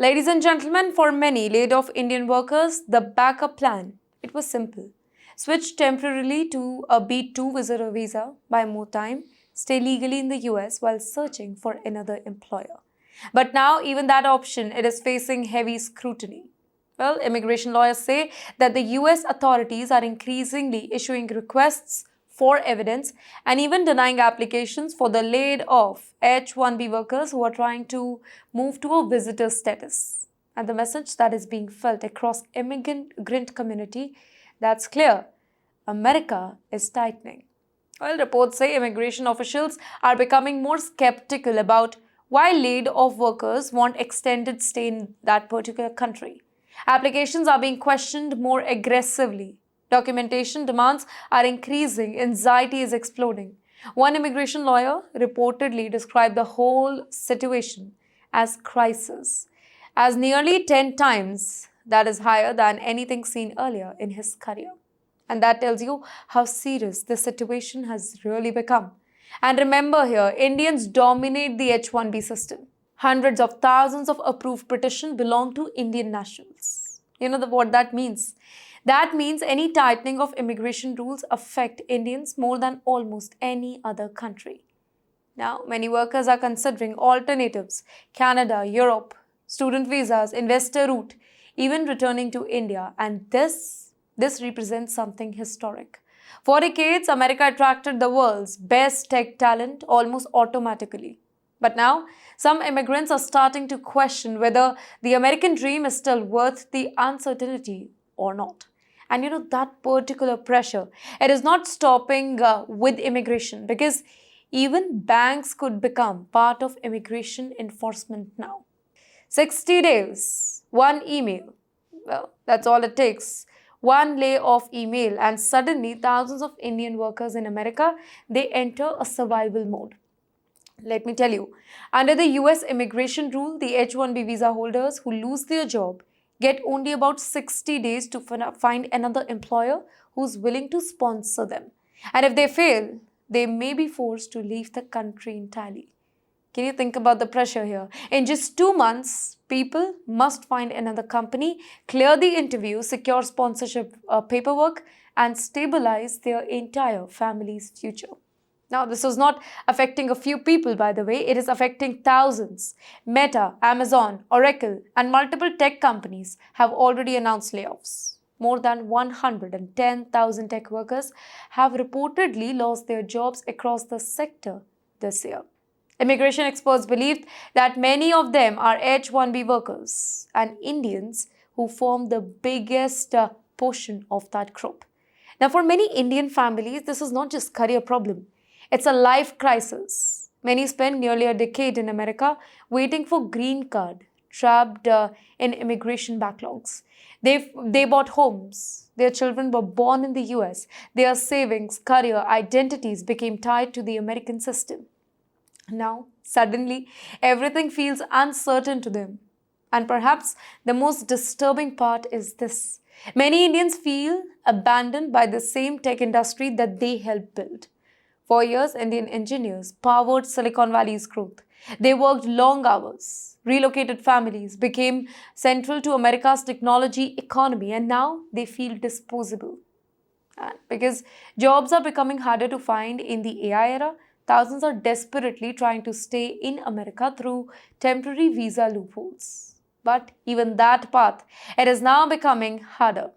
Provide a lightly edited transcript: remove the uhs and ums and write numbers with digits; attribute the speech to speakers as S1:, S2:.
S1: Ladies and gentlemen, for many laid-off Indian workers, the backup plan, it was simple. Switch temporarily to a B-2 visitor visa, buy more time, stay legally in the US while searching for another employer. But now, even that option, it is facing heavy scrutiny. Well, immigration lawyers say that the US authorities are increasingly issuing requests for evidence and even denying applications for the laid-off H-1B workers who are trying to move to a visitor status. And the message that is being felt across immigrant community, that's clear. America is tightening. Well, reports say immigration officials are becoming more skeptical about why laid-off workers want extended stay in that particular country. Applications are being questioned more aggressively. Documentation demands are increasing. Anxiety is exploding. One immigration lawyer reportedly described the whole situation as crisis, as nearly 10 times that is higher than anything seen earlier in his career. And that tells you how serious this situation has really become. And remember here, Indians dominate the H-1B system. Hundreds of thousands of approved petitions belong to Indian nationals. You know what that means? That means any tightening of immigration rules affect Indians more than almost any other country. Now, many workers are considering alternatives: Canada, Europe, student visas, investor route, even returning to India. And this represents something historic. For decades, America attracted the world's best tech talent almost automatically. But now, some immigrants are starting to question whether the American dream is still worth the uncertainty or not. And that particular pressure, it is not stopping with immigration, because even banks could become part of immigration enforcement now. 60 days, one email. Well, that's all it takes. One layoff email, and suddenly thousands of Indian workers in America, they enter a survival mode. Let me tell you, under the US immigration rule, the H-1B visa holders who lose their job get only about 60 days to find another employer who's willing to sponsor them. And if they fail, they may be forced to leave the country entirely. Can you think about the pressure here? In just 2 months, people must find another company, clear the interview, secure sponsorship paperwork, and stabilize their entire family's future. Now, this is not affecting a few people, by the way. It is affecting thousands. Meta, Amazon, Oracle, and multiple tech companies have already announced layoffs. More than 110,000 tech workers have reportedly lost their jobs across the sector this year. Immigration experts believe that many of them are H-1B workers and Indians who form the biggest portion of that group. Now, for many Indian families, this is not just a career problem. It's a life crisis. Many spend nearly a decade in America waiting for green card, trapped in immigration backlogs. They bought homes. Their children were born in the US. Their savings, career, identities became tied to the American system. Now, suddenly, everything feels uncertain to them. And perhaps the most disturbing part is this: many Indians feel abandoned by the same tech industry that they helped build. For years, Indian engineers powered Silicon Valley's growth. They worked long hours, relocated families, became central to America's technology economy, and now they feel disposable. And because jobs are becoming harder to find in the AI era, thousands are desperately trying to stay in America through temporary visa loopholes. But even that path, it is now becoming harder.